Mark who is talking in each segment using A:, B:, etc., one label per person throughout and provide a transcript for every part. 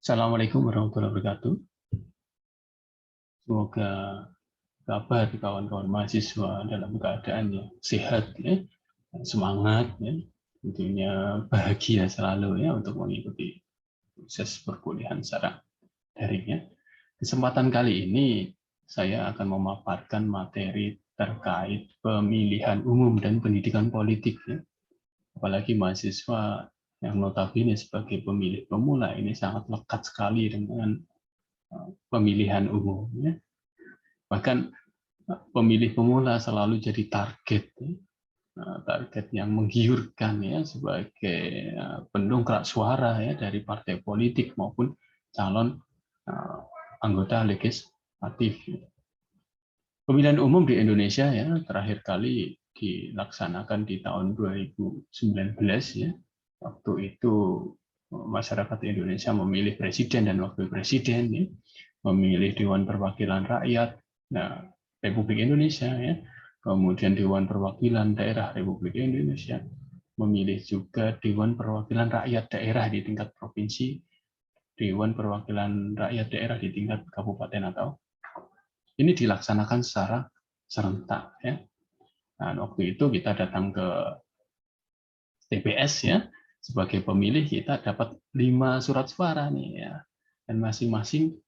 A: Assalamualaikum warahmatullahi wabarakatuh. Semoga kabar kawan-kawan mahasiswa dalam keadaan yang sehat, ya, semangat, ya, tentunya bahagia selalu ya untuk mengikuti proses perkuliahan secara daring. Ya. Kesempatan kali ini saya akan memaparkan materi terkait pemilihan umum dan pendidikan politik. Ya. Apalagi mahasiswa yang notabene sebagai pemilih pemula ini sangat lekat sekali dengan pemilihan umum. Ya. Bahkan pemilih pemula selalu jadi target, target yang menggiurkan ya sebagai pendongkrak suara ya dari partai politik maupun calon anggota legislatif. Pemilihan umum di Indonesia ya terakhir kali dilaksanakan di tahun 2019 ya. Waktu itu masyarakat Indonesia memilih presiden dan wakil presiden ya, memilih Dewan Perwakilan Rakyat, nah, Republik Indonesia ya, kemudian Dewan Perwakilan Daerah Republik Indonesia, memilih juga Dewan Perwakilan Rakyat Daerah di tingkat provinsi, Dewan Perwakilan Rakyat Daerah di tingkat kabupaten atau ini dilaksanakan secara serentak ya. Nah, waktu itu kita datang ke TPS ya, sebagai pemilih kita dapat 5 surat suara nih ya, dan masing-masing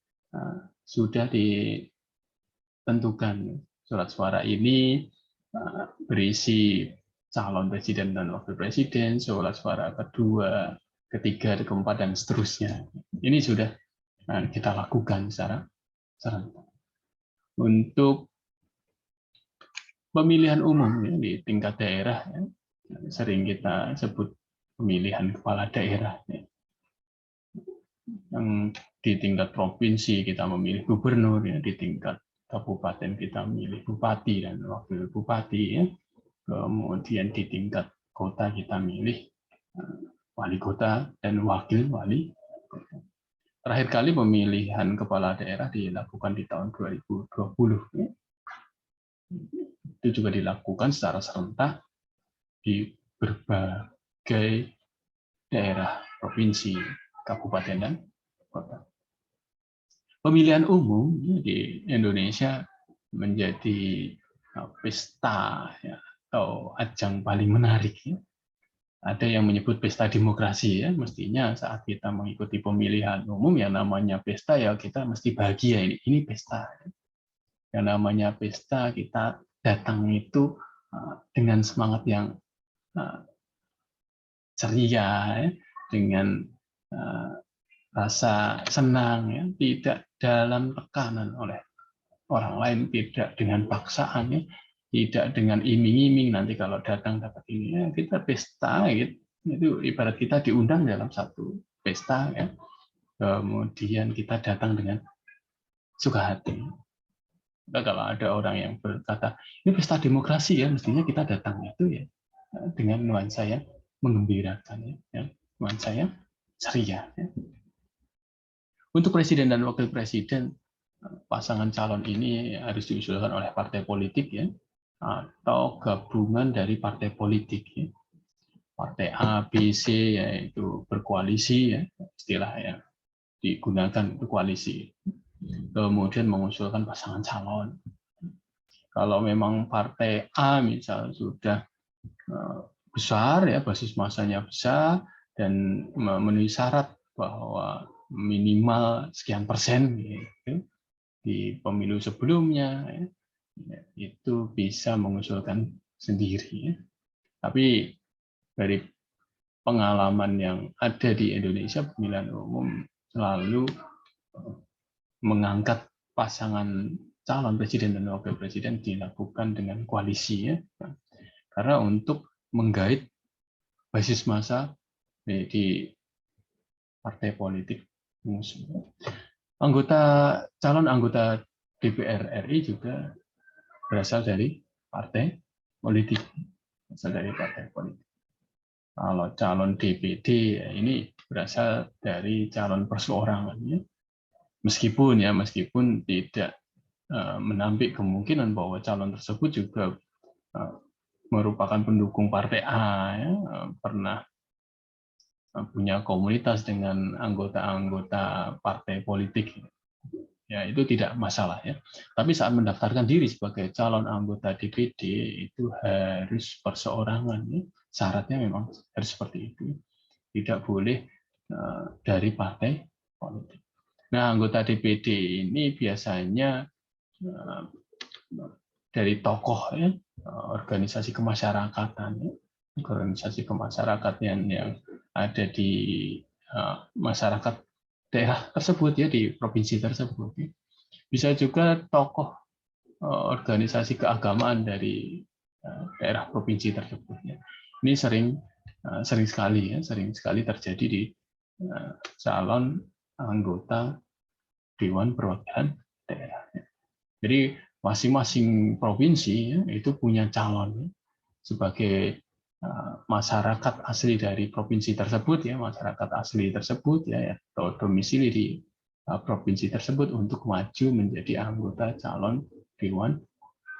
A: sudah ditentukan. Surat suara ini berisi calon presiden dan wakil presiden, surat suara kedua, ketiga, keempat, dan seterusnya. Ini sudah kita lakukan secara serentak. Untuk pemilihan umum ya, di tingkat daerah, ya, sering kita sebut pemilihan kepala daerah. Ya. Yang di tingkat provinsi kita memilih gubernur, ya, di tingkat kabupaten kita memilih bupati dan wakil bupati, ya. Kemudian di tingkat kota kita milih wali kota dan wakil wali kota. Terakhir kali pemilihan kepala daerah dilakukan di tahun 2020. Ya. Itu juga dilakukan secara serentak di berbagai daerah, provinsi, kabupaten, dan kota. Pemilihan umum di Indonesia menjadi pesta ya, atau ajang paling menarik. Ya. Ada yang menyebut pesta demokrasi ya, mestinya saat kita mengikuti pemilihan umum yang namanya pesta ya kita mesti bahagia ini pesta. Yang namanya pesta kita datang itu dengan semangat yang ceria, ya, dengan rasa senang, ya, tidak dalam tekanan oleh orang lain, tidak dengan paksaan, ya, tidak dengan iming-iming nanti kalau datang dapat ini. Ya, kita pesta, gitu. Itu ibarat kita diundang dalam satu pesta, ya. Kemudian kita datang dengan suka hati. Nah, kalau ada orang yang berkata ini pesta demokrasi ya, mestinya kita datang itu ya dengan nuansa yang menggembirakan, ya, nuansa yang ceria. Ya. Untuk presiden dan wakil presiden, pasangan calon ini harus diusulkan oleh partai politik ya, atau gabungan dari partai politik ya. Partai A, B, C yaitu berkoalisi ya, istilah yang digunakan berkoalisi. Kemudian mengusulkan pasangan calon. Kalau memang partai A misal sudah besar ya, basis masanya besar dan memenuhi syarat bahwa minimal sekian persen gitu, di pemilu sebelumnya ya, itu bisa mengusulkan sendiri. Ya. Tapi dari pengalaman yang ada di Indonesia, pemilihan umum selalu mengangkat pasangan calon presiden dan wakil presiden dilakukan dengan koalisi ya. Karena untuk menggait basis massa di partai politik musuh. Calon anggota DPR RI juga berasal dari partai politik, Kalau calon DPD ini berasal dari calon perseorangan. Ya. Meskipun tidak menampik kemungkinan bahwa calon tersebut juga merupakan pendukung partai A, ya, pernah punya komunitas dengan anggota-anggota partai politik, ya itu tidak masalah ya. Tapi saat mendaftarkan diri sebagai calon anggota DPD itu harus perseorangan ya. Syaratnya memang harus seperti itu. Tidak boleh dari partai politik. Nah, anggota DPD ini biasanya dari tokoh ya, organisasi kemasyarakatan ya. Organisasi kemasyarakatan yang ada di masyarakat daerah tersebut ya, di provinsi tersebut. Bisa juga tokoh organisasi keagamaan dari daerah provinsi tersebut. Ini sering sekali terjadi di calon anggota Dewan Perwakilan Daerah. Jadi masing-masing provinsi ya, itu punya calon sebagai masyarakat asli dari provinsi tersebut ya, masyarakat asli tersebut ya, atau domisili di provinsi tersebut untuk maju menjadi anggota calon Dewan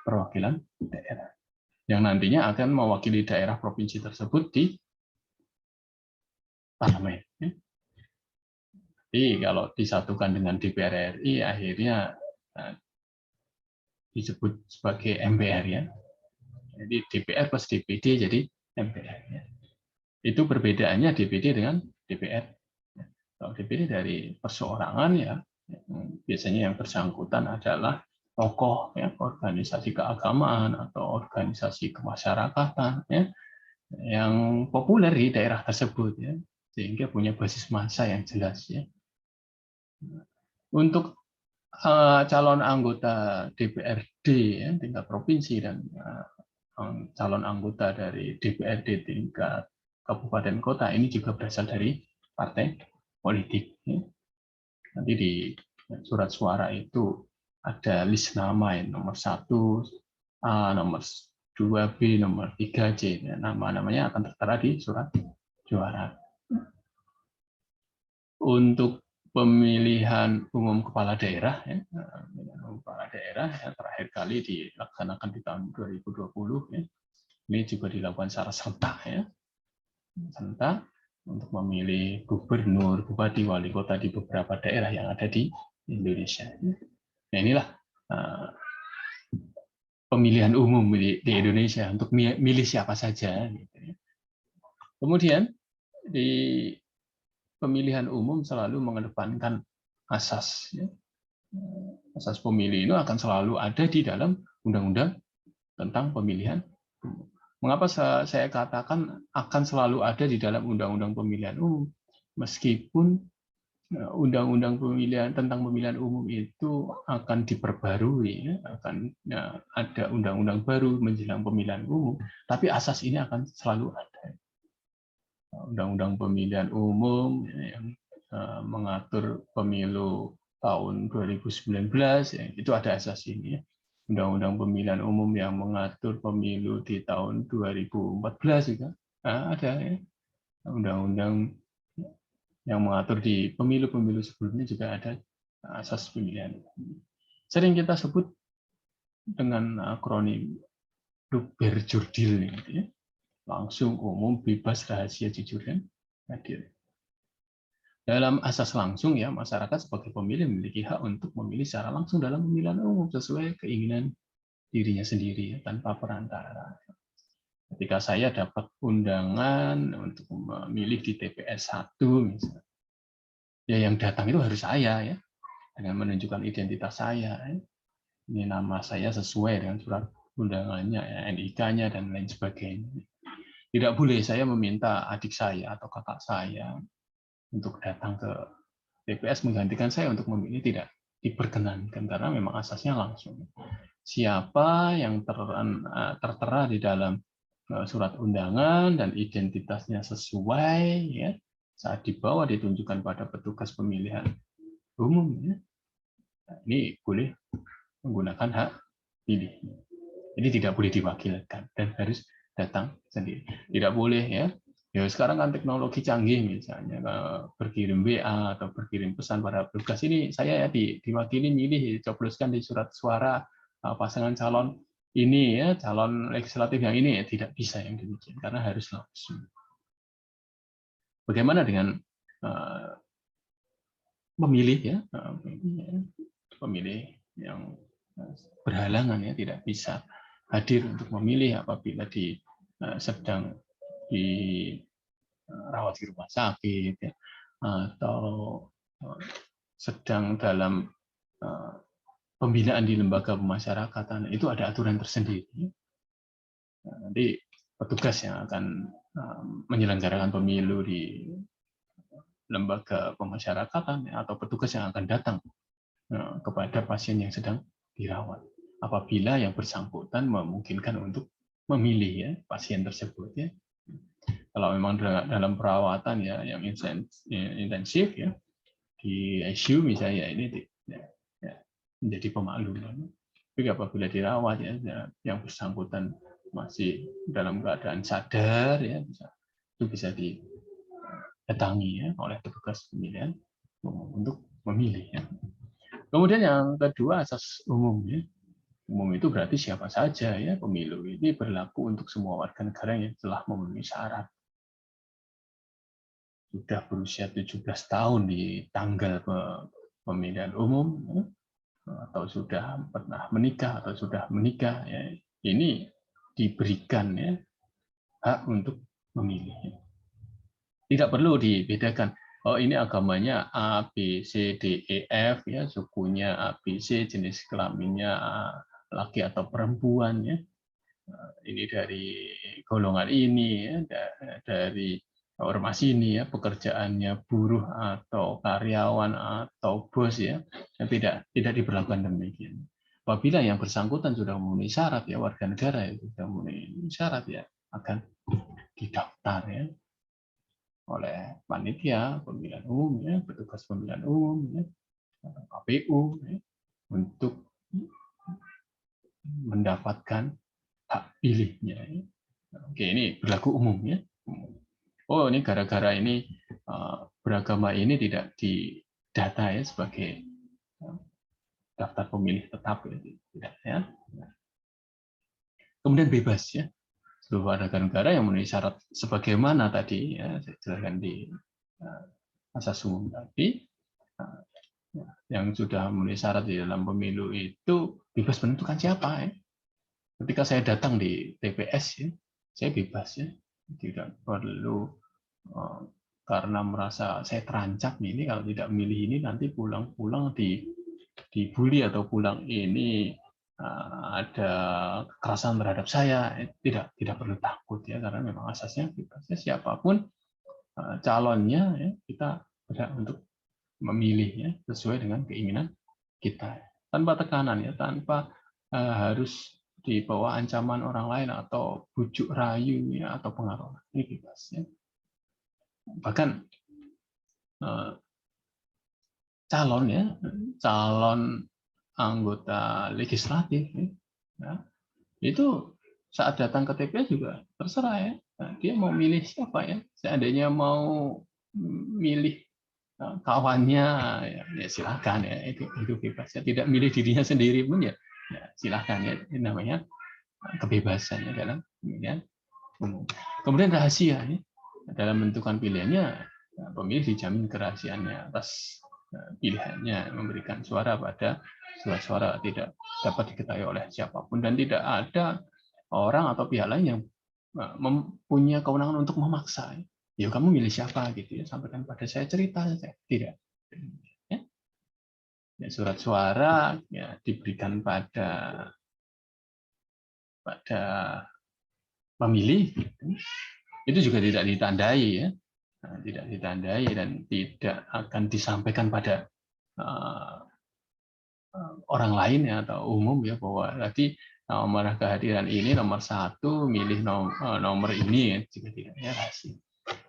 A: Perwakilan Daerah yang nantinya akan mewakili daerah provinsi tersebut di parlemen. Jadi kalau disatukan dengan DPR RI akhirnya disebut sebagai MPR ya. Jadi DPR plus DPD jadi MPR. Ya. Itu perbedaannya DPD dengan DPR. Kalau DPD dari perseorangan ya, biasanya yang bersangkutan adalah tokoh ya, organisasi keagamaan atau organisasi kemasyarakatan ya, yang populer di daerah tersebut ya, sehingga punya basis massa yang jelas ya. Untuk calon anggota DPRD ya, tingkat provinsi dan calon anggota dari DPRD tingkat kabupaten kota ini juga berasal dari partai politik. Nanti di surat suara itu ada list nama yang nomor 1A, nomor 2B, nomor 3C. Nama-namanya akan tertera di surat suara. Untuk pemilihan umum kepala daerah, ya, terakhir kali dilaksanakan di tahun 2020. Ya. Ini juga dilakukan secara serentak, ya. Serentak untuk memilih gubernur, bupati, wali kota di beberapa daerah yang ada di Indonesia. Nah, inilah pemilihan umum di Indonesia untuk milih siapa saja. Kemudian di pemilihan umum selalu mengedepankan asas. Asas pemilih itu akan selalu ada di dalam undang-undang tentang pemilihan umum. Mengapa saya katakan akan selalu ada di dalam undang-undang pemilihan umum? Meskipun undang-undang pemilihan tentang pemilihan umum itu akan diperbarui, akan ada undang-undang baru menjelang pemilihan umum, tapi asas ini akan selalu ada. Undang-undang pemilihan umum yang mengatur pemilu tahun 2019 ya, itu ada asas ini. Undang-undang pemilihan umum yang mengatur pemilu di tahun 2014 juga ada ya. Undang-undang yang mengatur di pemilu-pemilu sebelumnya juga ada asas pemilihan. Sering kita sebut dengan akronim Luber-Jurdil ya. Langsung, umum, bebas, rahasia, jujur dan adil. Dalam asas langsung ya, masyarakat sebagai pemilih memiliki hak untuk memilih secara langsung dalam pemilihan umum sesuai keinginan dirinya sendiri ya, tanpa perantara. Ketika saya dapat undangan untuk memilih di TPS 1 misalnya, ya yang datang itu harus saya ya, dengan menunjukkan identitas saya. Ya. Ini nama saya sesuai dengan surat undangannya, ya, NIK-nya dan lain sebagainya. Tidak boleh saya meminta adik saya atau kakak saya untuk datang ke TPS menggantikan saya untuk memilih, tidak diperkenankan karena memang asasnya langsung. Siapa yang tertera di dalam surat undangan dan identitasnya sesuai ya, saat dibawa ditunjukkan pada petugas pemilihan umum ya, ini boleh menggunakan hak pilih. Jadi tidak boleh diwakilkan dan harus datang sendiri. Tidak boleh ya. Ya sekarang kan teknologi canggih misalnya berkirim WA atau berkirim pesan pada petugas ini saya ya diwakili milih cobloskan di surat suara pasangan calon ini ya, calon legislatif yang ini ya, tidak bisa yang demikian karena harus langsung. Bagaimana dengan pemilih ya, pemilih yang berhalangan ya, tidak bisa hadir untuk memilih apabila sedang dirawat di rumah sakit ya, atau sedang dalam pembinaan di lembaga pemasyarakatan, itu ada aturan tersendiri. Nanti petugas yang akan menyelenggarakan pemilu di lembaga pemasyarakatan atau petugas yang akan datang kepada pasien yang sedang dirawat apabila yang bersangkutan memungkinkan untuk memilih ya pasien tersebut ya. Kalau memang dalam perawatan ya yang intensif ya di ICU misalnya ini ya, menjadi pemakluman. Tapi apabila dirawat ya yang bersangkutan masih dalam keadaan sadar ya itu bisa didatangi ya oleh petugas pemilihan untuk memilih ya. Kemudian yang kedua asas umum ya. Umum itu berarti siapa saja ya, pemilu ini berlaku untuk semua warga negara yang telah memenuhi syarat. Sudah berusia 17 tahun di tanggal pemilihan umum ya, atau sudah pernah menikah atau sudah menikah ya, ini diberikan ya hak untuk memilih. Tidak perlu dibedakan. Oh ini agamanya A, B, C, D, E, F ya, sukunya A, B, C, jenis kelaminnya laki atau perempuan ya. Ini dari golongan ini ya, dari ormas ini ya, pekerjaannya buruh atau karyawan atau bos ya, tidak diberlakukan demikian. Apabila yang bersangkutan sudah memenuhi syarat ya, warga negara itu sudah memenuhi syarat ya, akan didaftar ya oleh panitia pemilihan umum ya, petugas pemilihan umum ya, KPU ya, untuk mendapatkan hak pilihnya. Ya. Oke, ini berlaku umum ya. Oh, ini gara-gara ini beragama ini tidak didata ya sebagai daftar pemilih tetap ya, tidak ya. Kemudian bebas ya. Seluruh warga negara yang memenuhi syarat sebagaimana tadi ya saya jelaskan di asas umum tadi yang sudah memenuhi syarat di dalam pemilu itu bebas menentukan siapa ya. Ketika saya datang di TPS ya, saya bebas ya, tidak perlu karena merasa saya terancam ini kalau tidak memilih ini nanti pulang-pulang dibully atau pulang ini ada kekerasan terhadap saya, tidak perlu takut ya karena memang asasnya bebasnya siapapun calonnya ya, kita berhak untuk memilih ya sesuai dengan keinginan kita tanpa tekanan ya, tanpa harus di bawah ancaman orang lain atau bujuk rayu ya atau pengaruh. Ini bebas ya. Bahkan calon ya, calon anggota legislatif ya, itu saat datang ke TPS juga terserah ya, dia mau milih siapa ya. Seandainya mau milih kawannya ya silakan ya, itu bebas ya. Tidak milih dirinya sendiri pun ya silakan ya, ini namanya kebebasan ya dalam pemilihan umum. Kemudian rahasia ya, dalam menentukan pilihannya pemilih dijamin kerahasiaannya atas pilihannya, memberikan suara pada suara tidak dapat diketahui oleh siapapun dan tidak ada orang atau pihak lain yang mempunyai kewenangan untuk memaksa. Ya kamu milih siapa gitu ya, sampaikan pada saya, cerita saja. Tidak. Ya, surat suara ya diberikan pada pemilih itu juga tidak ditandai ya, tidak ditandai dan tidak akan disampaikan pada orang lain ya atau umum ya bahwa tadi nomor kehadiran ini nomor 1 milih nomor ini ya, juga tidak ya rahasia.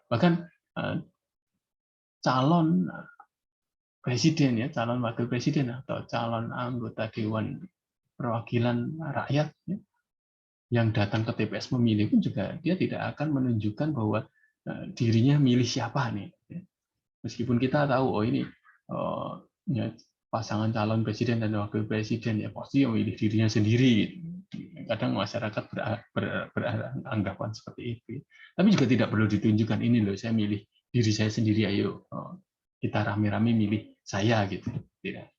A: Bahkan calon presiden ya, calon wakil presiden atau calon anggota dewan perwakilan rakyat ya, yang datang ke TPS memilih pun juga dia tidak akan menunjukkan bahwa dirinya milih siapa nih. Meskipun kita tahu oh ini ya, pasangan calon presiden dan wakil presiden ya pasti memilih dirinya sendiri. Kadang masyarakat beranggapan seperti itu. Tapi juga tidak perlu ditunjukkan ini loh saya milih diri saya sendiri, ayo kita rame-rame milih saya gitu. Tidak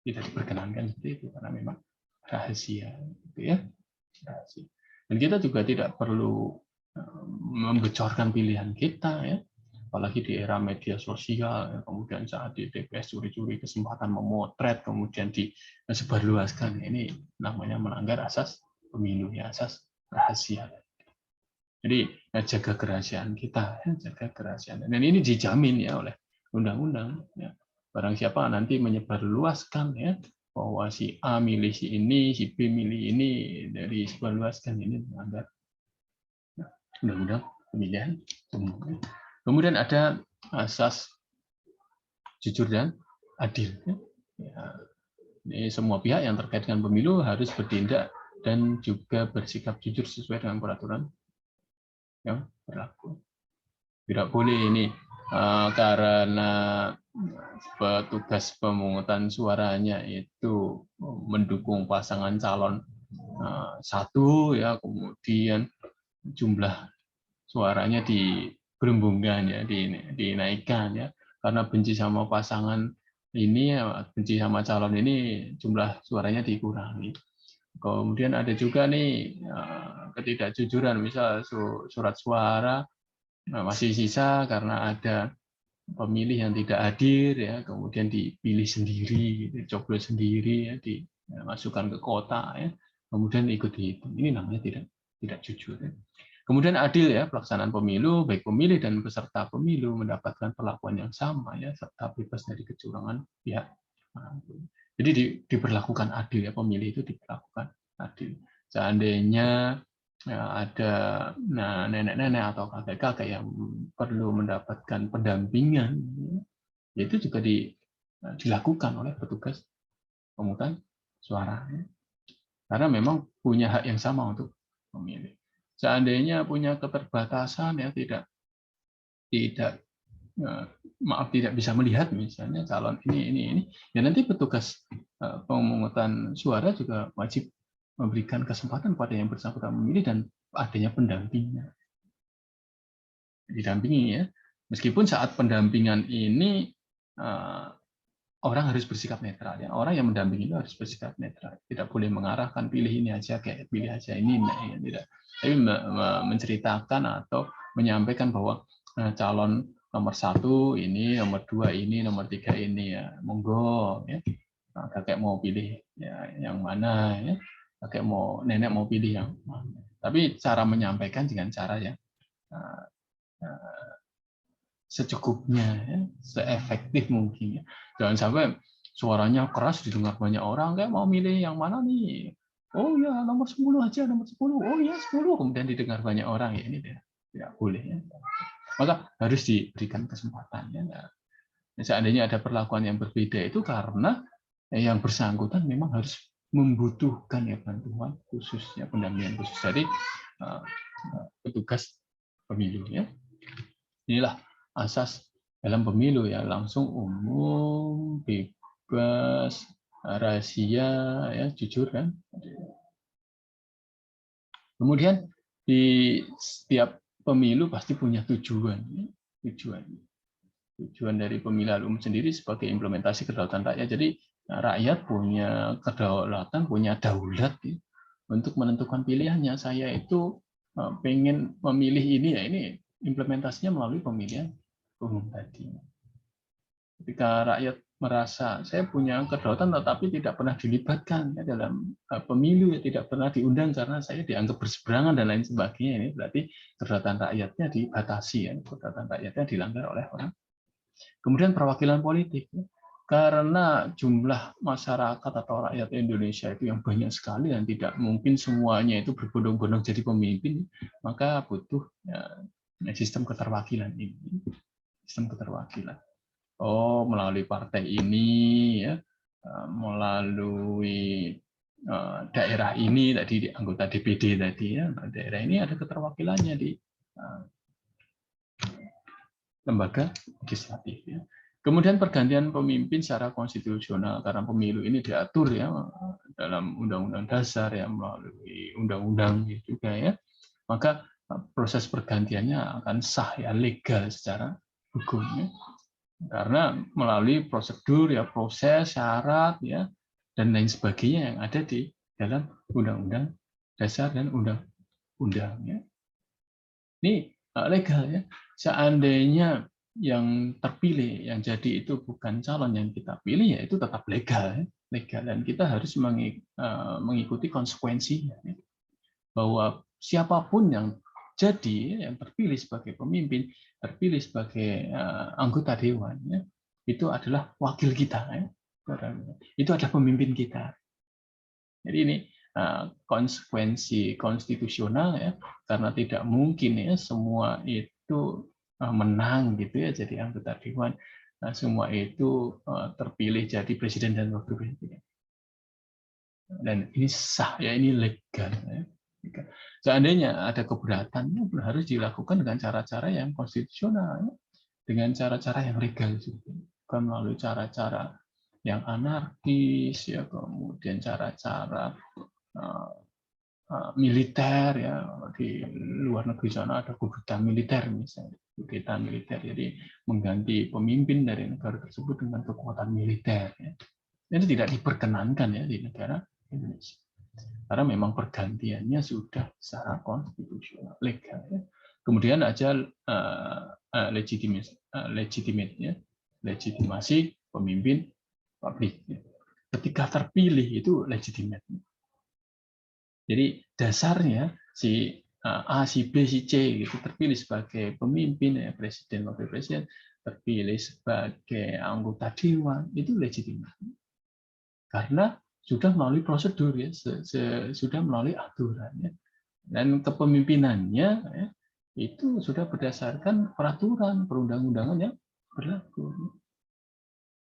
A: diperkenankan seperti itu karena memang rahasia, gitu ya. Rahasia. Dan kita juga tidak perlu membocorkan pilihan kita, ya. Apalagi di era media sosial, ya. Kemudian saat di TPS curi-curi kesempatan memotret, kemudian disebarluaskan. Ini namanya melanggar asas pemilu, ya, asas rahasia. Jadi jaga kerahasiaan kita, ya, jaga kerahasiaan. Dan ini dijamin ya oleh undang-undang. Ya. Barang siapa nanti menyebarluaskan ya bahwa si A milih si ini, si B milih ini, dari sebarluaskan, ini melanggar undang-undang pemilihan umum. Kemudian ada asas jujur dan adil. Ya, ini semua pihak yang terkait dengan pemilu harus bertindak dan juga bersikap jujur sesuai dengan peraturan yang berlaku. Tidak boleh ini karena petugas pemungutan suaranya itu mendukung pasangan calon satu, ya, kemudian jumlah suaranya diberembungkan, ya, dinaikkan, ya, karena benci sama pasangan ini, ya, benci sama calon ini, jumlah suaranya dikurangi. Kemudian ada juga nih ketidakjujuran, misal surat suara masih sisa karena ada pemilih yang tidak hadir, ya, kemudian dipilih sendiri, dicoblos sendiri, ya, dimasukkan ke kotak, ya, kemudian ikut dihitung. Ini namanya tidak jujur. Ya. Kemudian adil, ya, pelaksanaan pemilu, baik pemilih dan peserta pemilu mendapatkan perlakuan yang sama, ya, serta bebas dari kecurangan pihak manapun. Jadi diberlakukan adil, ya, pemilih itu diberlakukan adil. Seandainya ada nenek-nenek atau kakek-kakek yang perlu mendapatkan pendampingan, itu juga dilakukan oleh petugas pemungutan suara, karena memang punya hak yang sama untuk memilih. Seandainya punya keterbatasan, ya, tidak bisa melihat misalnya calon ini, ya, nanti petugas pemungutan suara juga wajib memberikan kesempatan pada yang bersangkutan memilih dan adanya pendampingnya. Didampingi, ya. Meskipun saat pendampingan ini orang harus bersikap netral, ya. Orang yang mendampingi itu harus bersikap netral. Tidak boleh mengarahkan pilih ini aja, kayak pilih aja ini, nah, ya, tidak. Tapi menceritakan atau menyampaikan bahwa calon nomor 1 ini, nomor 2 ini, nomor 3 ini, ya, monggo, ya. Nah, kakek mau pilih, ya, yang mana, ya. Kakek nenek mau pilih yang mana. Tapi cara menyampaikan dengan cara yang secukupnya, ya, seefektif mungkin. Ya. Jangan sampai suaranya keras didengar banyak orang, kayak mau milih yang mana nih? Oh ya, nomor 10 aja, nomor 10. Oh ya, 10. Kemudian didengar banyak orang, ya, ini tidak boleh. Ya. Maka harus diberikan kesempatan. Ya. Seandainya ada perlakuan yang berbeda itu karena yang bersangkutan memang harus membutuhkan, ya, bantuan khusus, ya, pendampingan khusus dari petugas pemilu. Ya. Inilah asas dalam pemilu, ya, langsung, umum, bebas, rahasia, ya, jujur, kan. Kemudian di setiap pemilu pasti punya tujuan, ya. Tujuan dari pemilihan umum sendiri sebagai implementasi kedaulatan rakyat. Jadi rakyat punya kedaulatan, punya daulat, ya, untuk menentukan pilihannya. Saya itu pengen memilih ini, ya, ini implementasinya melalui pemilihan umum tadi. Ketika rakyat merasa saya punya kedaulatan tetapi tidak pernah dilibatkan, ya, dalam pemilu, ya, tidak pernah diundang karena saya dianggap berseberangan dan lain sebagainya, ini berarti kedaulatan rakyatnya dibatasi, ya, kedaulatan rakyatnya dilanggar oleh orang. Kemudian perwakilan politik, ya. Karena jumlah masyarakat atau rakyat Indonesia itu yang banyak sekali dan tidak mungkin semuanya itu berbondong-bondong jadi pemimpin, maka butuh, ya, sistem keterwakilan ini, sistem keterwakilan. Oh, melalui partai ini, ya, melalui daerah ini tadi, anggota DPD tadi, ya, daerah ini ada keterwakilannya di lembaga legislatif. Ya. Kemudian pergantian pemimpin secara konstitusional karena pemilu ini diatur, ya, dalam Undang-Undang Dasar, ya, melalui undang-undang juga, ya. Maka proses pergantiannya akan sah ya, legal secara hukum ya. Karena melalui prosedur ya, proses, syarat ya, dan lain sebagainya yang ada di dalam Undang-Undang Dasar dan Undang-Undang ya. Ini legal ya. Seandainya yang terpilih, yang jadi itu bukan calon yang kita pilih, ya itu tetap legal ya. Legal, dan kita harus mengikuti konsekuensinya ya. Bahwa siapapun yang jadi, yang terpilih sebagai pemimpin, terpilih sebagai anggota dewan, ya, itu adalah wakil kita, ya. Itu adalah pemimpin kita. Jadi ini konsekuensi konstitusional ya, karena tidak mungkin ya semua itu menang gitu ya jadi anggota dewan, semua itu terpilih jadi presiden dan wakil presiden. Dan ini sah ya, ini legal ya. Seandainya ada keberatan, harus dilakukan dengan cara-cara yang konstitusional, dengan cara-cara yang legal, bukan melalui cara-cara yang anarkis, ya, kemudian cara-cara militer ya, di luar negeri sana ada kudeta militer misalnya, kudeta militer, jadi mengganti pemimpin dari negara tersebut dengan kekuatan militer. Ya. Itu tidak diperkenankan ya di negara Indonesia. Karena memang pergantiannya sudah secara konstitusional legal ya. Kemudian aja legitimasi pemimpin publik. Ketika terpilih itu legitimate. Jadi dasarnya si A, si B, si C itu terpilih sebagai pemimpin ya, presiden, wakil presiden, terpilih sebagai anggota dewan itu legitimate. Karena sudah melalui prosedur ya, sudah melalui aturan ya. Dan kepemimpinannya ya, itu sudah berdasarkan peraturan perundang-undangan yang berlaku.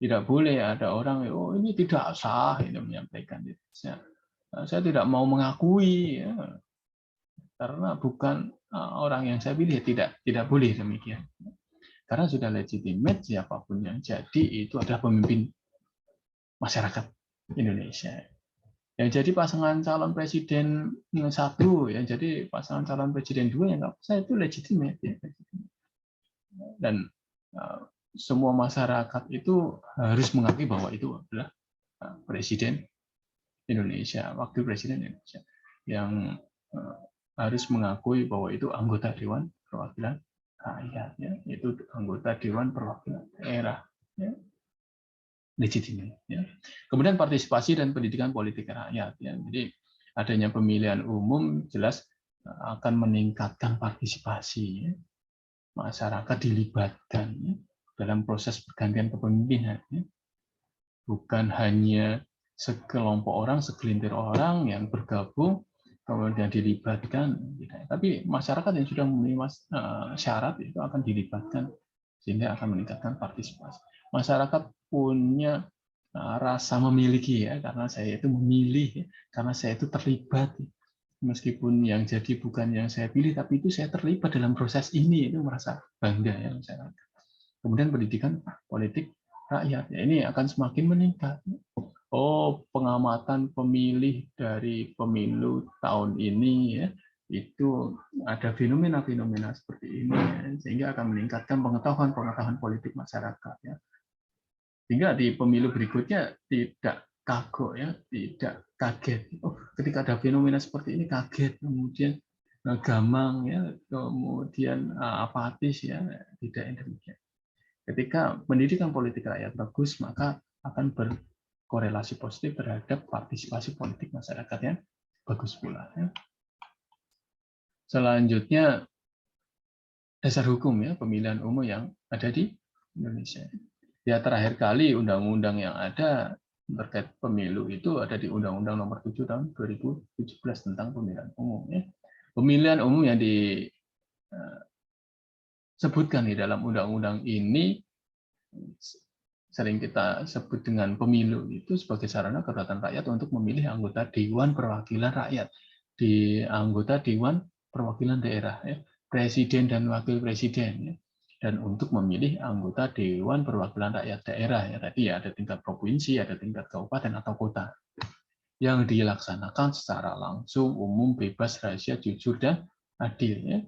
A: Tidak boleh ada orang oh ini tidak sah itu menyampaikan itu. Saya tidak mau mengakui ya, karena bukan orang yang saya pilih, tidak boleh demikian. Karena sudah legitimate, siapapun yang jadi itu adalah pemimpin masyarakat Indonesia. Yang jadi pasangan calon presiden 1, yang jadi pasangan calon presiden 2 yang nggak saya itu legitimate ya. Dan semua masyarakat itu harus mengakui bahwa itu adalah presiden Indonesia, wakil presiden Indonesia, yang harus mengakui bahwa itu anggota Dewan Perwakilan Rakyat, ya, itu anggota Dewan Perwakilan Daerah, ya, legitimate. Ya. Kemudian partisipasi dan pendidikan politik rakyat. Ya. Jadi adanya pemilihan umum jelas akan meningkatkan partisipasi. Ya. Masyarakat dilibatkan ya, dalam proses pergantian kepemimpinan. Ya. Bukan hanya sekelompok orang, segelintir orang yang bergabung, kemudian dilibatkan. Tapi masyarakat yang sudah memenuhi syarat itu akan dilibatkan, sehingga akan meningkatkan partisipasi. Masyarakat punya rasa memiliki ya, karena saya itu memilih, karena saya itu terlibat. Meskipun yang jadi bukan yang saya pilih, tapi itu saya terlibat dalam proses ini, itu merasa bangga ya masyarakat. Kemudian pendidikan politik rakyat, ya, ini akan semakin meningkat. Oh, pengamatan pemilih dari pemilu tahun ini ya, itu ada fenomena-fenomena seperti ini ya, sehingga akan meningkatkan pengetahuan politik masyarakat ya. Sehingga di pemilu berikutnya tidak kagok ya, tidak kaget. Oh, ketika ada fenomena seperti ini kaget, kemudian gamang ya, kemudian apatis ya, tidak demikian. Ketika pendidikan politik rakyat bagus, maka akan berkorelasi positif terhadap partisipasi politik masyarakat yang bagus pula. Ya. Selanjutnya, dasar hukum ya pemilihan umum yang ada di Indonesia. Ya terakhir kali undang-undang yang ada terkait pemilu itu ada di Undang-Undang Nomor 7 tahun 2017 tentang pemilihan umum. Ya. Pemilihan umum yang disebutkan di dalam undang-undang ini sering kita sebut dengan pemilu itu sebagai sarana kedaulatan rakyat untuk memilih anggota Dewan Perwakilan Rakyat di anggota Dewan Perwakilan Daerah, ya, presiden dan wakil presiden, ya, dan untuk memilih anggota Dewan Perwakilan Rakyat Daerah, ya tadi ya ada tingkat provinsi, ada tingkat kabupaten atau kota, yang dilaksanakan secara langsung, umum, bebas, rahasia, jujur dan adil ya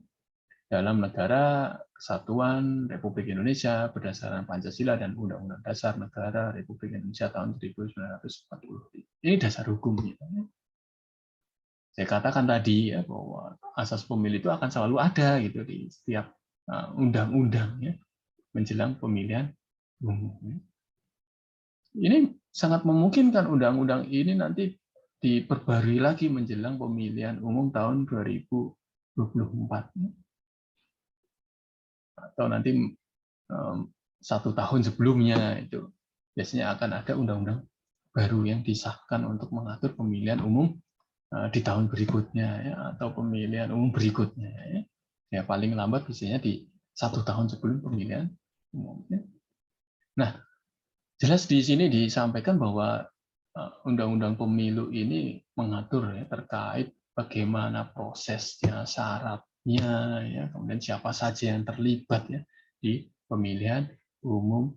A: dalam negara kesatuan Republik Indonesia berdasarkan Pancasila dan Undang-Undang Dasar Negara Republik Indonesia tahun 1940. Ini dasar hukumnya. Saya katakan tadi ya bahwa asas pemilu itu akan selalu ada gitu di setiap undang-undang ya menjelang pemilihan umum. Ini sangat memungkinkan undang-undang ini nanti diperbarui lagi menjelang pemilihan umum tahun 2024 atau nanti 1 tahun sebelumnya itu biasanya akan ada undang-undang baru yang disahkan untuk mengatur pemilihan umum di tahun berikutnya ya, atau pemilihan umum berikutnya ya. Ya paling lambat biasanya di 1 tahun sebelum pemilihan umum. Ya. Nah, jelas di sini disampaikan bahwa undang-undang pemilu ini mengatur ya, terkait bagaimana prosesnya, syaratnya, ya, kemudian siapa saja yang terlibat ya di pemilihan umum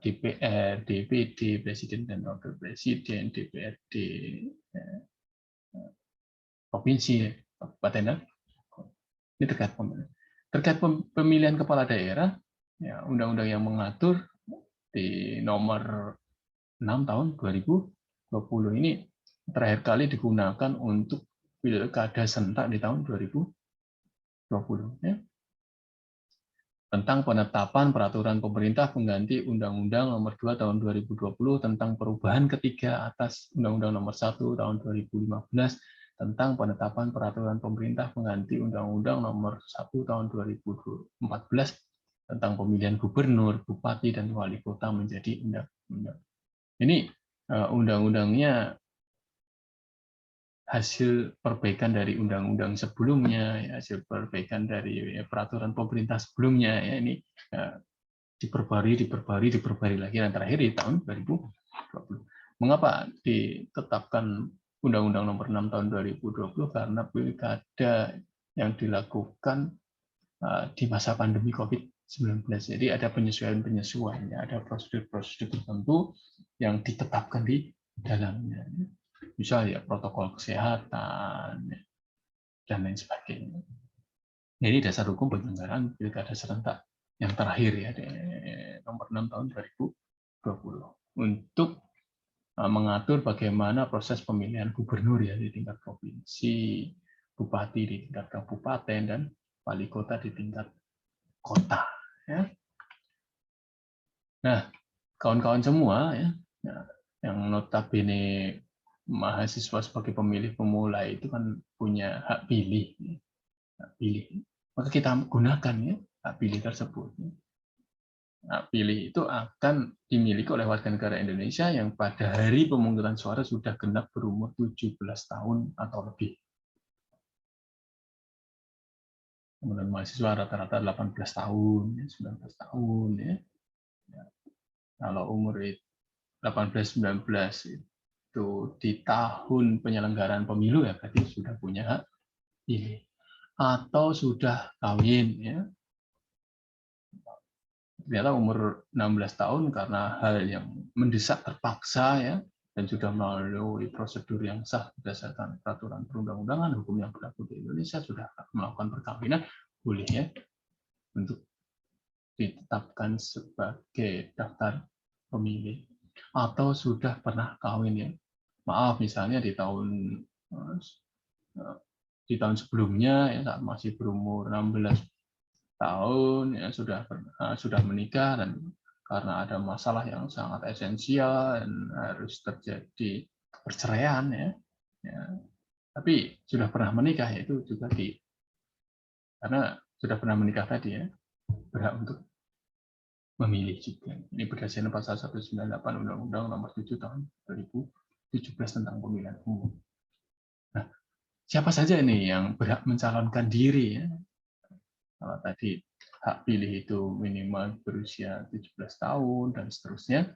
A: DPR, DPD, Presiden dan Wakil Presiden, DPRD, provinsi, kabupaten dan ini terkait pemilihan. Terkait pemilihan kepala daerah, ya, undang-undang yang mengatur di nomor 6 tahun 2020 ini terakhir kali digunakan untuk pilkada serentak di tahun 2020. Ya. Tentang penetapan peraturan pemerintah pengganti Undang-Undang Nomor 2 Tahun 2020 tentang perubahan ketiga atas Undang-Undang Nomor 1 Tahun 2015 tentang penetapan peraturan pemerintah pengganti Undang-Undang Nomor 1 Tahun 2014 tentang pemilihan gubernur, bupati, dan wali kota menjadi undang-undang. Ini undang-undangnya hasil perbaikan dari undang-undang sebelumnya, hasil perbaikan dari peraturan pemerintah sebelumnya, ya ini diperbarui lagi, dan terakhir di tahun 2020. Mengapa ditetapkan Undang-Undang Nomor 6 Tahun 2020? Karena pilkada yang dilakukan di masa pandemi COVID-19. Jadi ada penyesuaian-penyesuaian, ada prosedur-prosedur tertentu yang ditetapkan di dalamnya. Misalnya protokol kesehatan dan lain sebagainya. Jadi dasar hukum penyelenggaraan pilkada serentak yang terakhir ya nomor 6 tahun 2020 untuk mengatur bagaimana proses pemilihan gubernur ya di tingkat provinsi, bupati di tingkat kabupaten, dan wali kota di tingkat kota. Ya. Nah, kawan-kawan semua ya, yang notabene mahasiswa sebagai pemilih pemula itu kan punya hak pilih, maka kita gunakan ya hak pilih tersebut. Hak pilih itu akan dimiliki oleh warga negara Indonesia yang pada hari pemungutan suara sudah genap berumur 17 tahun atau lebih. Kemudian mahasiswa rata-rata 18 tahun, 19 tahun ya. Kalau umur 18-19 itu di tahun penyelenggaraan pemilu ya berarti sudah punya hak pilih atau sudah kawin ya. Ternyata umur 16 tahun karena hal yang mendesak terpaksa ya dan sudah melalui prosedur yang sah berdasarkan peraturan perundang-undangan hukum yang berlaku di Indonesia sudah melakukan perkawinan boleh ya untuk ditetapkan sebagai daftar pemilih atau sudah pernah kawin ya. Maaf misalnya di tahun sebelumnya ya saat masih berumur 16 tahun ya sudah menikah dan karena ada masalah yang sangat esensial dan harus terjadi perceraian ya. Tapi sudah pernah menikah itu juga karena sudah pernah menikah tadi ya berhak untuk memilih juga. Ini berdasarkan pasal 198 Undang-Undang Nomor 7 Tahun 2017 tentang pemilihan umum. Nah, siapa saja ini yang berhak mencalonkan diri ya? Kalau tadi hak pilih itu minimal berusia 17 tahun dan seterusnya.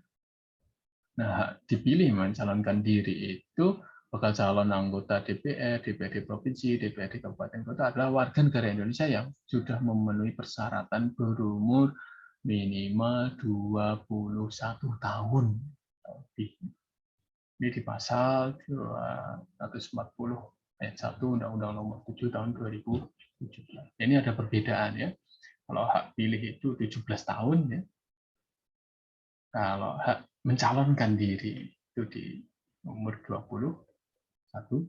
A: Nah, hak dipilih mencalonkan diri itu bakal calon anggota DPR, DPRD provinsi, DPRD kabupaten kota adalah warga negara Indonesia yang sudah memenuhi persyaratan berumur minimal 21 tahun. Ini di pasal 240 ayat 1 Undang-Undang Nomor 7 tahun 2017. Ini ada perbedaan ya. Kalau hak pilih itu 17 tahun ya. Kalau hak mencalonkan diri itu di umur 21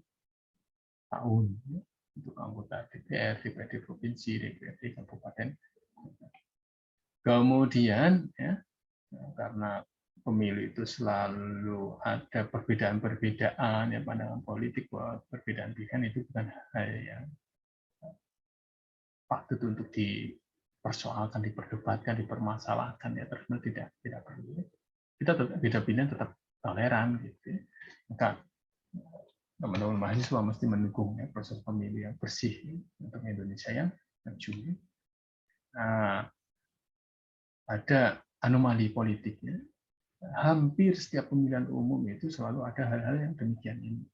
A: tahun ya. Untuk anggota DPR, DPRD provinsi, DPRD kabupaten. Kemudian ya, karena pemilu itu selalu ada perbedaan-perbedaan ya, pandangan politik bahwa perbedaan pilihan itu bukan hal yang patut untuk dipersoalkan, diperdebatkan, dipermasalahkan ya, terus tidak perlu. Kita tetap beda pilihan tetap toleran gitu. Maka teman-teman mahasiswa mesti mendukung ya, proses pemilu yang bersih ya, untuk Indonesia yang maju. Nah, ada anomali politiknya. Hampir setiap pemilihan umum itu selalu ada hal-hal yang demikian ini.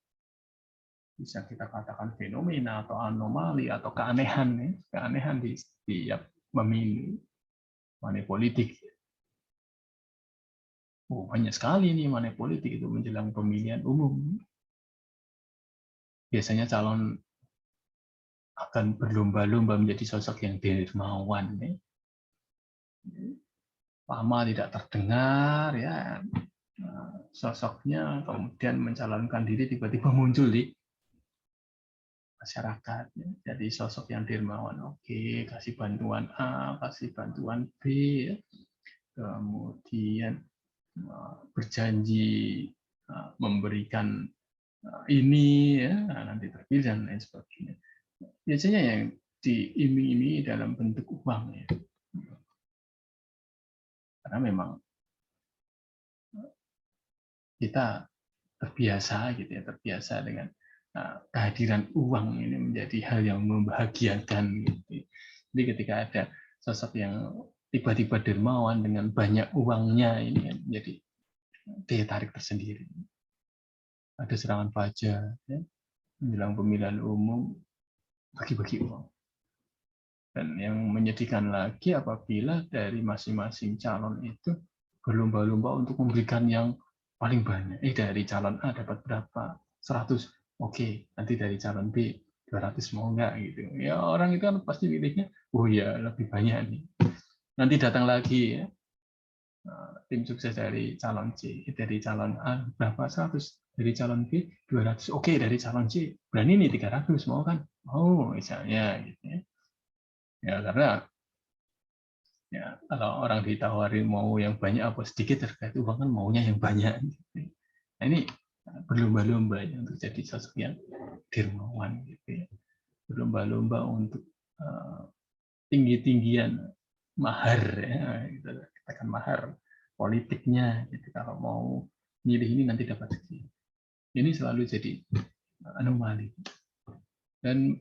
A: Bisa kita katakan fenomena atau anomali atau keanehan ya, keanehan di setiap pemilu money politik. Banyak sekali nih money politik itu menjelang pemilihan umum. Biasanya calon akan berlomba-lomba menjadi sosok yang dermawan ya. Lama tidak terdengar ya, sosoknya kemudian mencalonkan diri tiba-tiba muncul di masyarakat ya. Jadi sosok yang dermawan, oke, kasih bantuan A, kasih bantuan B ya. Kemudian berjanji memberikan ini ya, nanti terpilih dan lain sebagainya. Biasanya yang diiming-imingi dalam bentuk uang ya. Karena memang kita terbiasa gitu ya, terbiasa dengan kehadiran uang ini menjadi hal yang membahagiakan gitu. Jadi ketika ada sosok yang tiba-tiba dermawan dengan banyak uangnya ini kan menjadi daya tarik tersendiri. Ada serangan fajar ya, menjelang pemilihan umum bagi-bagi uang. Dan yang menyedihkan lagi apabila dari masing-masing calon itu berlomba-lomba untuk memberikan yang paling banyak. Dari calon A dapat berapa? 100. Oke, nanti dari calon B 200 mau enggak gitu. Ya orang itu kan pasti pilihnya, oh ya lebih banyak nih. Nanti datang lagi ya. Tim sukses dari calon C, dari calon A berapa? 100, dari calon B 200. Oke, dari calon C berani nih 300 mau kan? Oh, misalnya gitu ya. Ya karena ya kalau orang ditawari mau yang banyak apa sedikit terkait uang kan maunya yang banyak. Nah, ini berlomba-lomba ya untuk jadi sosok yang dermawan gitu ya. Berlomba-lomba untuk tinggi-tinggian mahar ya, kita katakan mahar politiknya. Gitu. Kalau mau milih ini nanti dapat segini. Ini selalu jadi anomali. Dan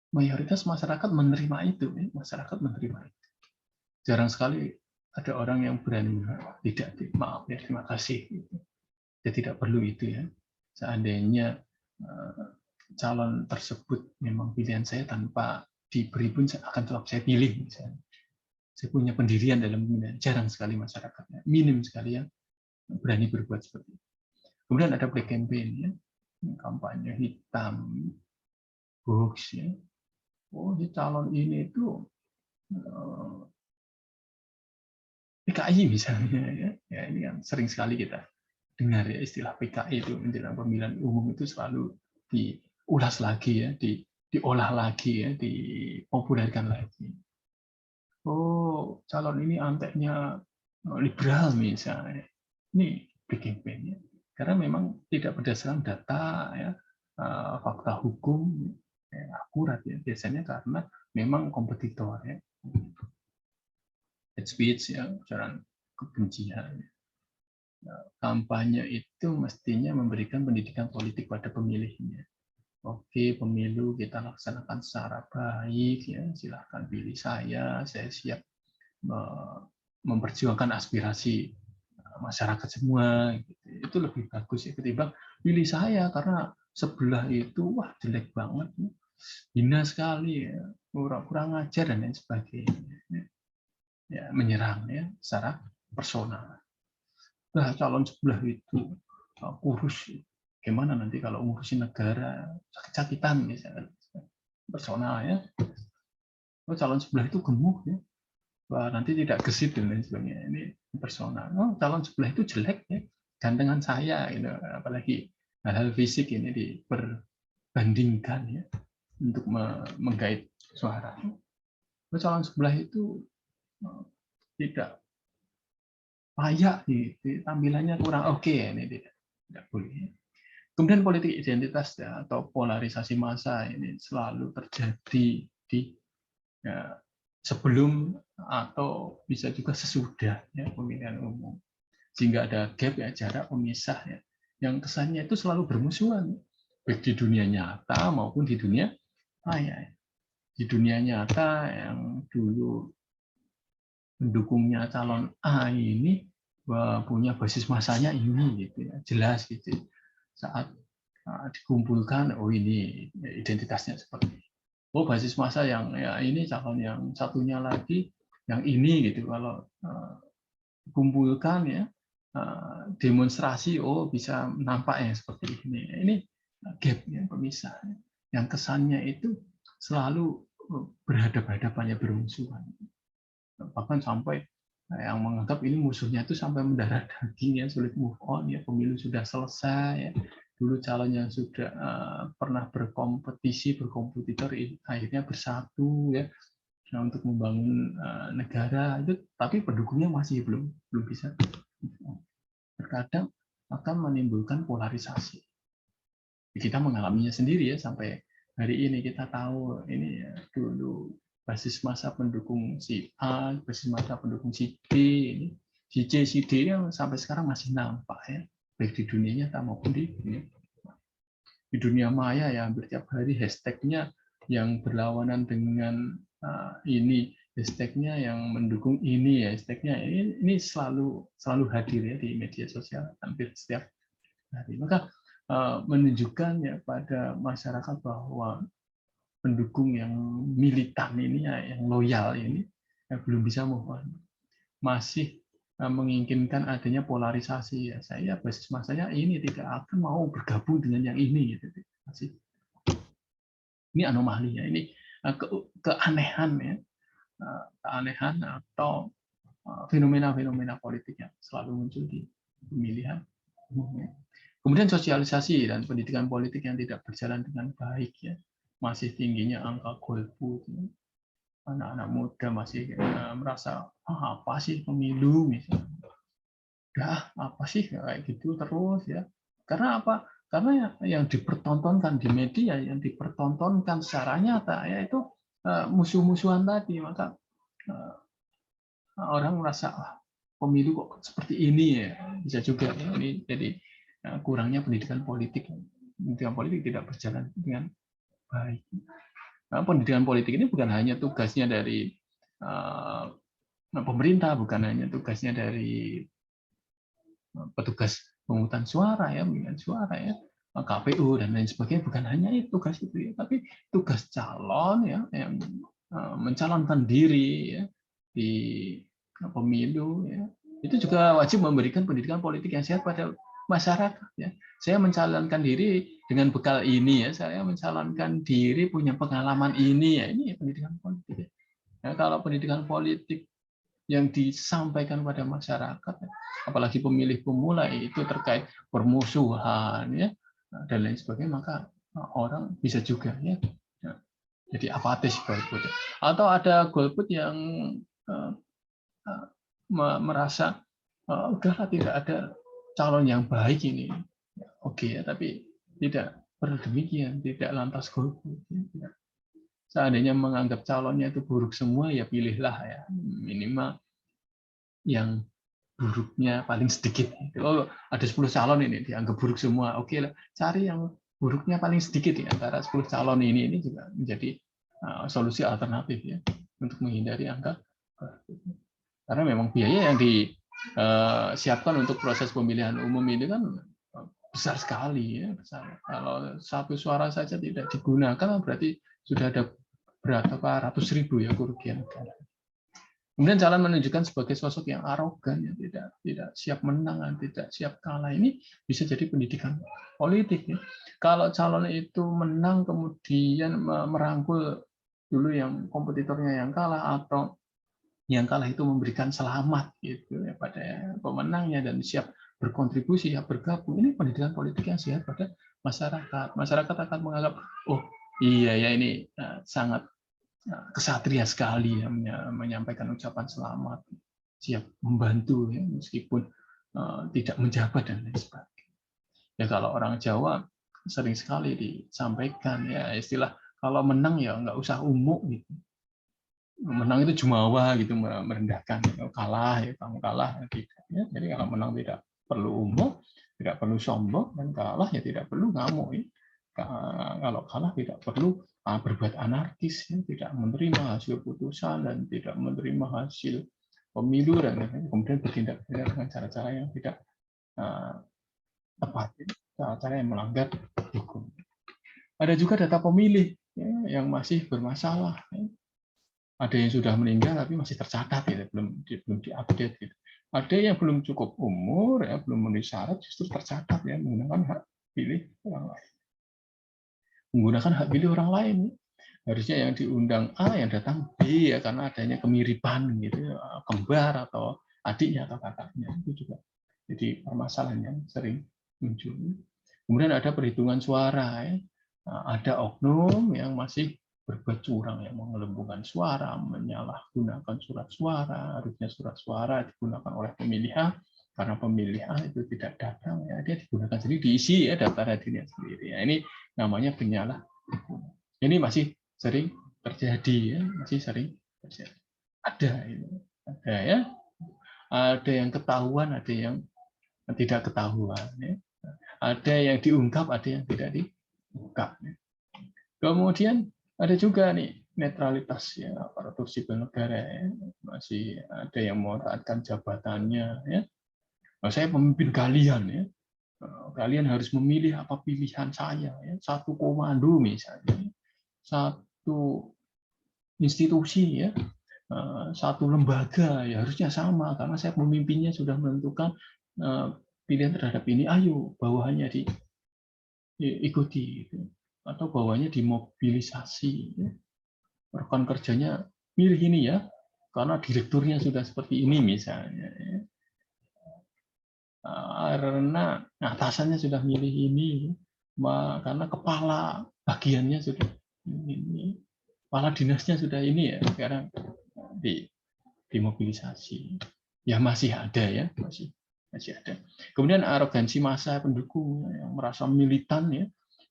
A: mayoritas masyarakat menerima itu, masyarakat menerima itu. Jarang sekali ada orang yang berani tidak, maaf ya, terima kasih. Ya, tidak perlu itu ya. Seandainya calon tersebut memang pilihan saya tanpa diberi pun saya akan tetap saya pilih. Misalnya. Saya punya pendirian dalam pemilihan. Jarang sekali masyarakatnya, minim sekali yang berani berbuat seperti itu. Kemudian ada black campaign ya, kampanye hitam, hoax ya. Oh, si calon ini itu PKI misalnya ya ini kan sering sekali kita dengar ya istilah PKI itu menjelang pemilihan umum itu selalu diulas lagi ya, diolah lagi ya, dipopulerkan lagi. Oh calon ini anteknya liberal misalnya, ini big campaign ya, karena memang tidak berdasarkan data ya, fakta hukum akurat ya, biasanya karena memang kompetitor ya. Hate speech ya, ujaran kebencian. Kampanye itu mestinya memberikan pendidikan politik pada pemilihnya. Oke, pemilu kita laksanakan secara baik ya, silahkan pilih saya siap memperjuangkan aspirasi masyarakat semua. Gitu. Itu lebih bagus ya ketimbang pilih saya karena sebelah itu wah jelek banget, hina sekali ya, kurang ajar dan lain sebagainya. Ya, menyerang ya secara personal. Nah, calon sebelah itu kurus, Gimana nanti kalau ngurusin negara sakit-sakitan misalnya, personal ya, calon sebelah itu gemuk ya, wah nanti tidak gesit dan lain sebagainya. Ini personal. Oh, calon sebelah itu jelek ya, gantengan saya gitu. Apalagi hal-hal fisik ini diperbandingkan ya untuk menggait suara. Oh, calon sebelah itu tidak layak, tampilannya kurang oke, ini tidak boleh. Kemudian politik identitas ya, atau polarisasi massa ini selalu terjadi di ya, sebelum atau bisa juga sesudah ya, pemilihan umum, sehingga ada gap ya, jarak pemisah ya, yang kesannya itu selalu bermusuhan baik di dunia nyata maupun di dunia maya. Di dunia nyata yang dulu pendukungnya calon A ini punya basis masanya ini gitu ya, jelas gitu. Saat dikumpulkan, oh ini identitasnya seperti ini. Oh basis massa yang ya ini calon yang satunya lagi yang ini gitu. Kalau dikumpulkan ya demonstrasi, oh bisa nampaknya seperti ini. Ini gap yang pemisah yang kesannya itu selalu berhadapan-hadapan ya, bermusuhan. Bahkan sampai yang menganggap ini musuhnya itu sampai mendarah daging ya, sulit move on ya, pemilu sudah selesai ya. Dulu calon yang sudah pernah berkompetitor akhirnya bersatu ya untuk membangun negara itu, tapi pendukungnya masih belum bisa. Terkadang akan menimbulkan polarisasi. Kita mengalaminya sendiri ya, sampai hari ini kita tahu ini ya, dulu basis massa pendukung si A, basis massa pendukung si B, ini si C, si D yang sampai sekarang masih nampak ya, baik di dunia nyata maupun di dunia maya ya, hampir tiap hari hashtagnya yang berlawanan dengan ini, hashtagnya yang mendukung ini ya, hashtagnya ini selalu hadir ya di media sosial hampir setiap hari. Maka menunjukkan ya pada masyarakat bahwa pendukung yang militan ini ya, yang loyal ini ya, belum bisa move on, masih menginginkan adanya polarisasi ya. Saya basis masanya ini tidak akan mau bergabung dengan yang ini gitu. Masih ini anomali ya, ini keanehan ya, keanehan atau fenomena-fenomena politik yang selalu muncul di pemilihan umum. Kemudian sosialisasi dan pendidikan politik yang tidak berjalan dengan baik ya, masih tingginya angka golput. Anak-anak muda masih merasa apa sih pemilu misalnya, apa sih kayak gitu terus ya. Karena apa? Karena yang dipertontonkan di media, yang dipertontonkan secara nyata ya itu musuh-musuhan tadi, maka orang merasa pemilu kok seperti ini ya, bisa juga ya. Ini jadi kurangnya pendidikan politik. Pendidikan politik tidak berjalan dengan baik. Nah, pendidikan politik ini bukan hanya tugasnya dari pemerintah, bukan hanya tugasnya dari petugas pemungutan suara ya, pemilihan suara ya, KPU dan lain sebagainya, bukan hanya itu tugas itu ya, tapi tugas calon ya yang mencalonkan diri ya di pemilu ya, itu juga wajib memberikan pendidikan politik yang sehat pada masyarakat ya. Saya mencalonkan diri dengan bekal ini ya, saya mencalonkan diri punya pengalaman ini ya, ini pendidikan politik ya. Kalau pendidikan politik yang disampaikan pada masyarakat, apalagi pemilih pemula itu terkait permusuhan ya dan lain sebagainya, maka orang bisa juga ya jadi apatis golput. Atau ada golput yang merasa udahlah tidak ada calon yang baik ini, oke ya, tapi tidak berdemikian, tidak lantas golput. Ya. Seandainya menganggap calonnya itu buruk semua, ya pilihlah ya minimal yang buruknya paling sedikit. Oh, ada 10 calon ini dianggap buruk semua. Oke lah, cari yang buruknya paling sedikit di antara 10 calon ini juga menjadi solusi alternatif ya untuk menghindari angka. Karena memang biaya yang disiapkan untuk proses pemilihan umum ini kan besar sekali ya, besar. Kalau satu suara saja tidak digunakan berarti sudah ada berapa ratus ribu ya kerugian negara.
B: Kemudian calon menunjukkan sebagai sosok yang arogan, yang tidak siap menang, tidak siap kalah. Ini bisa jadi pendidikan politik. Ya. Kalau calon itu menang kemudian merangkul dulu yang kompetitornya yang kalah, atau yang kalah itu memberikan selamat gitu ya pada pemenangnya dan siap berkontribusi, siap bergabung. Ini pendidikan politik yang sehat pada masyarakat. Masyarakat akan menganggap, oh iya ya ini sangat kesatria sekali ya, menyampaikan ucapan selamat, siap membantu ya, meskipun tidak menjabat dan lain sebagainya. Ya kalau orang Jawa sering sekali disampaikan ya istilah kalau menang ya nggak usah umuk gitu. Menang itu jumawa gitu, merendahkan. Kalah ya kamu kalah tidak. Ya. Jadi kalau menang tidak perlu umuk, tidak perlu sombong, dan kalah ya tidak perlu ngamuk. Ya. Kalau kalah tidak perlu berbuat anarkis, ya. Tidak menerima hasil putusan dan tidak menerima hasil pemilu dan kemudian bertindak dengan cara-cara yang tidak tepat, cara-cara yang melanggar hukum. Ada juga data pemilih ya, yang masih bermasalah. Ya. Ada yang sudah meninggal tapi masih tercatat, gitu. belum diupdate. Gitu. Ada yang belum cukup umur, ya, belum memenuhi syarat, justru tercatat ya menggunakan hak pilih orang lain. Menggunakan hak pilih orang lain, harusnya yang diundang A yang datang B ya karena adanya kemiripan gitu, kembar atau adiknya atau kakaknya, itu juga jadi permasalahan yang sering muncul. Kemudian ada perhitungan suara, ya. Ada oknum yang masih berbuat curang, yang mengelembungkan suara, menyalahgunakan surat suara, harusnya surat suara digunakan oleh pemilih A, karena pemilih A itu tidak datang, ya dia digunakan sendiri, diisi ya daftar hadirnya sendiri. Ya, ini namanya penyalahgunaan. Ini masih sering terjadi, ya masih sering terjadi. Ada ya, ada yang ketahuan, ada yang tidak ketahuan. Ya. Ada yang diungkap, ada yang tidak diungkap. Ya. Kemudian ada juga nih netralitas ya aparatur sipil negara ya. Masih ada yang memanfaatkan jabatannya ya. Nah, saya pemimpin kalian ya. Kalian harus memilih apa pilihan saya ya. Satu komando misalnya. Satu institusi ya. Satu lembaga ya harusnya sama karena saya pemimpinnya sudah menentukan pilihan terhadap ini, ayo bawahannya diikuti gitu. Atau bawahnya dimobilisasi. Rekan kerjanya milih ini ya, karena direkturnya sudah seperti ini misalnya. Karena atasannya sudah milih ini, karena kepala bagiannya sudah ini, kepala dinasnya sudah ini ya, sekarang dimobilisasi. Ya masih ada ya, masih ada. Kemudian arogansi massa pendukung yang merasa militan ya,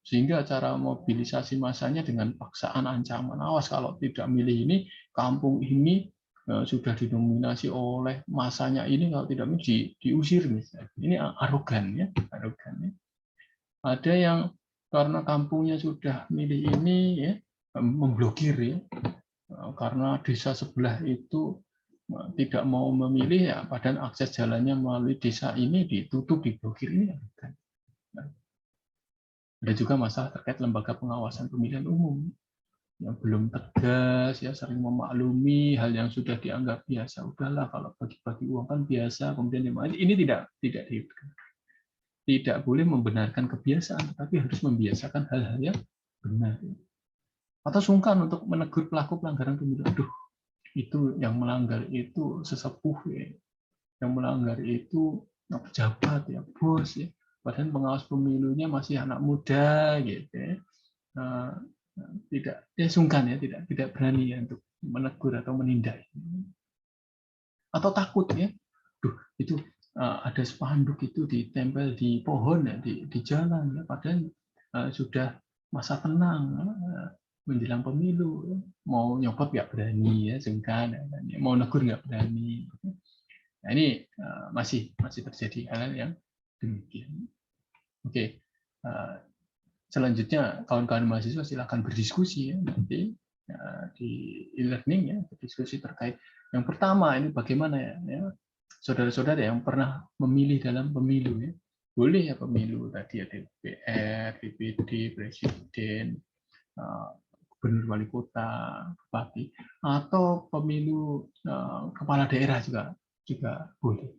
B: sehingga cara mobilisasi massanya dengan paksaan, ancaman, awas kalau tidak milih ini, kampung ini sudah didominasi oleh massanya ini, kalau tidak diusir misalnya. Ini arogan ya, arogan ya. Ada yang karena kampungnya sudah milih ini ya, memblokir ya, karena desa sebelah itu tidak mau memilih ya, padahal akses jalannya melalui desa ini ditutup, diblokir, ini arogan. Ada juga masalah terkait lembaga pengawasan pemilihan umum yang belum tegas, ya sering memaklumi hal yang sudah dianggap biasa. Udahlah kalau bagi-bagi uang kan biasa, kemudian ini tidak boleh membenarkan kebiasaan, tapi harus membiasakan hal-hal yang benar. Atau sungkan untuk menegur pelaku pelanggaran pemilu. Aduh, itu yang melanggar itu sesepuh ya, yang melanggar itu pejabat ya, bos ya. Padahal pengawas pemilunya masih anak muda gitu ya. Tidak sungkan ya, tidak berani ya untuk menegur atau menindak, atau takut ya. Duh, itu ada spanduk itu ditempel di pohon ya, di jalan ya, padahal sudah masa tenang menjelang pemilu, mau nyopot nggak berani ya, sungkan ya, mau negur nggak berani. Nah, ini masih terjadi hal yang demikian. Oke. Selanjutnya kawan-kawan mahasiswa silakan berdiskusi ya nanti di e-learning ya, berdiskusi terkait yang pertama ini bagaimana ya saudara-saudara yang pernah memilih dalam pemilu ya, boleh ya pemilu tadi ya DPR, DPD, presiden, gubernur, wali kota, bupati, atau pemilu kepala daerah juga boleh.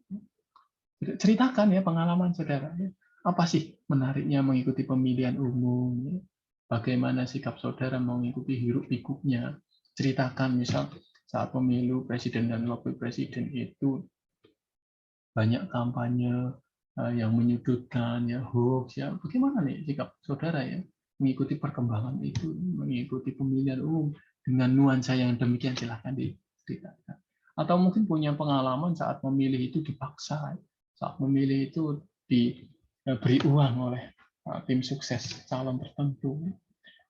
B: Ceritakan ya pengalaman saudara. Apa sih menariknya mengikuti pemilihan umum? Bagaimana sikap saudara mengikuti hiruk-pikuknya? Ceritakan misal saat pemilu presiden dan wakil presiden itu banyak kampanye yang menyudutkan, ya hoax, ya bagaimana nih sikap saudara ya mengikuti perkembangan itu, mengikuti pemilihan umum dengan nuansa yang demikian, silahkan diceritakan. Atau mungkin punya pengalaman saat memilih itu dipaksa, saat memilih itu diberi uang oleh tim sukses calon tertentu,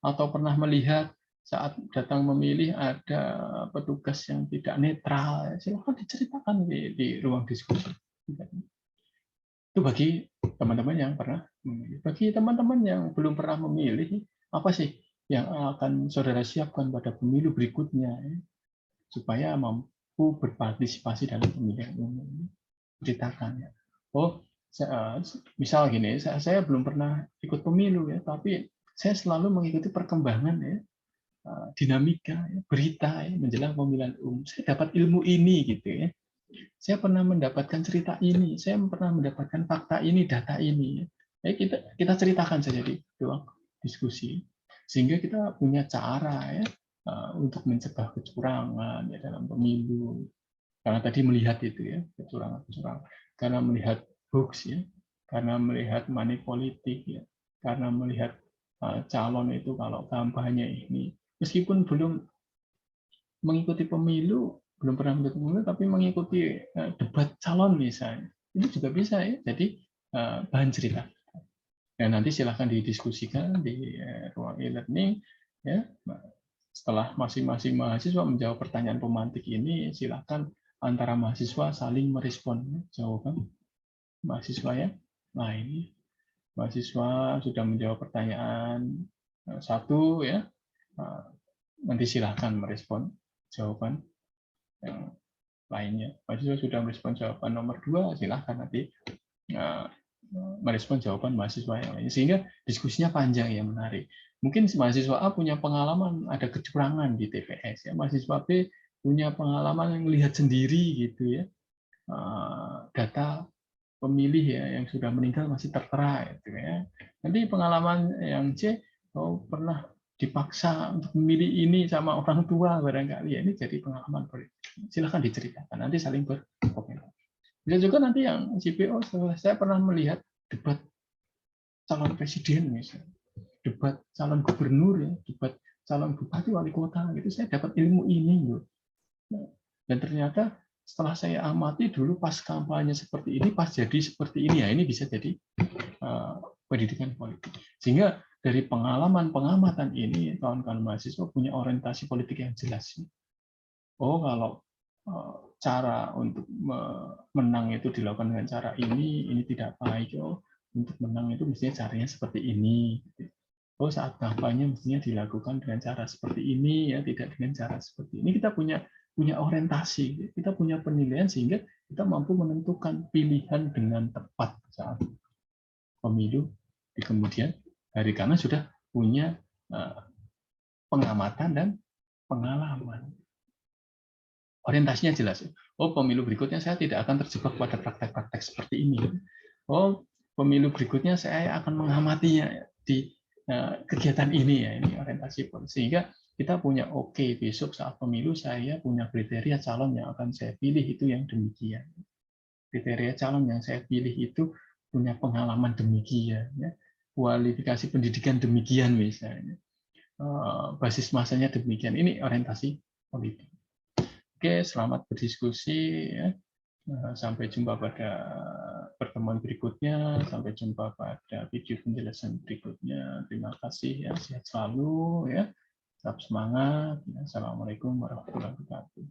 B: atau pernah melihat saat datang memilih ada petugas yang tidak netral, silahkan diceritakan di ruang diskusi. Itu bagi teman-teman yang pernah memilih. Bagi teman-teman yang belum pernah memilih, apa sih yang akan saudara siapkan pada pemilu berikutnya supaya mampu berpartisipasi dalam pemilihan umum? Ceritakan ya. Oh, misal gini, saya belum pernah ikut pemilu ya, tapi saya selalu mengikuti perkembangan ya, dinamika, berita menjelang pemilihan umum. Saya dapat ilmu ini gitu ya. Saya pernah mendapatkan cerita ini, saya pernah mendapatkan fakta ini, data ini. Kita ceritakan saja di ruang diskusi, sehingga kita punya cara ya untuk mencegah kecurangan ya dalam pemilu. Karena tadi melihat itu ya kecurangan, karena melihat hoax ya, karena melihat money politik ya, karena melihat calon itu kalau kampanye ini, meskipun belum mengikuti pemilu, belum pernah mengikuti pemilu, tapi mengikuti debat calon misalnya, ini juga bisa ya, jadi bahan cerita. Dan nanti silahkan didiskusikan di ruang e-learning ya. Setelah masing-masing mahasiswa menjawab pertanyaan pemantik ini, silahkan antara mahasiswa saling merespon jawaban mahasiswa ya. Nah ini mahasiswa sudah menjawab pertanyaan satu ya, nanti silahkan merespon jawaban yang lainnya. Mahasiswa sudah merespon jawaban nomor 2, silahkan nanti merespon jawaban mahasiswa yang lainnya. Sehingga diskusinya panjang ya, menarik. Mungkin mahasiswa A punya pengalaman ada kecurangan di TPS, ya. Mahasiswa B punya pengalaman yang lihat sendiri gitu ya, data pemilih ya yang sudah meninggal masih tertera gitu ya. Nanti pengalaman yang C, pernah dipaksa untuk memilih ini sama orang tua barangkali ya, ini jadi pengalaman politik. Silahkan diceritakan, nanti saling berkomentar. Bisa juga nanti yang CPO, saya pernah melihat debat calon presiden misalnya, debat calon gubernur ya, debat calon bupati, wali kota gitu, saya dapat ilmu ini loh. Dan ternyata setelah saya amati dulu pas kampanye seperti ini, pas jadi seperti ini ya, ini bisa jadi pendidikan politik. Sehingga dari pengalaman pengamatan ini, kawan-kawan mahasiswa punya orientasi politik yang jelas. Oh, kalau cara untuk menang itu dilakukan dengan cara ini tidak baik. Oh, untuk menang itu mestinya caranya seperti ini. Oh, saat kampanye mestinya dilakukan dengan cara seperti ini, ya tidak dengan cara seperti ini. Kita punya orientasi, kita punya penilaian sehingga kita mampu menentukan pilihan dengan tepat saat pemilu di kemudian hari, karena sudah punya pengamatan dan pengalaman. Orientasinya jelas. Oh, pemilu berikutnya saya tidak akan terjebak pada praktek-praktek seperti ini. Oh, pemilu berikutnya saya akan mengamatinya di kegiatan ini ya, ini orientasi politik. Sehingga kita punya besok saat pemilu saya punya kriteria calon yang akan saya pilih itu yang demikian. Kriteria calon yang saya pilih itu punya pengalaman demikian, ya. Kualifikasi pendidikan demikian misalnya, basis masanya demikian. Ini orientasi politik. Oke, selamat berdiskusi ya. Sampai jumpa pada pertemuan berikutnya. Sampai jumpa pada video penjelasan berikutnya. Terima kasih ya. Sehat selalu ya. Tetap semangat. Assalamualaikum warahmatullahi wabarakatuh.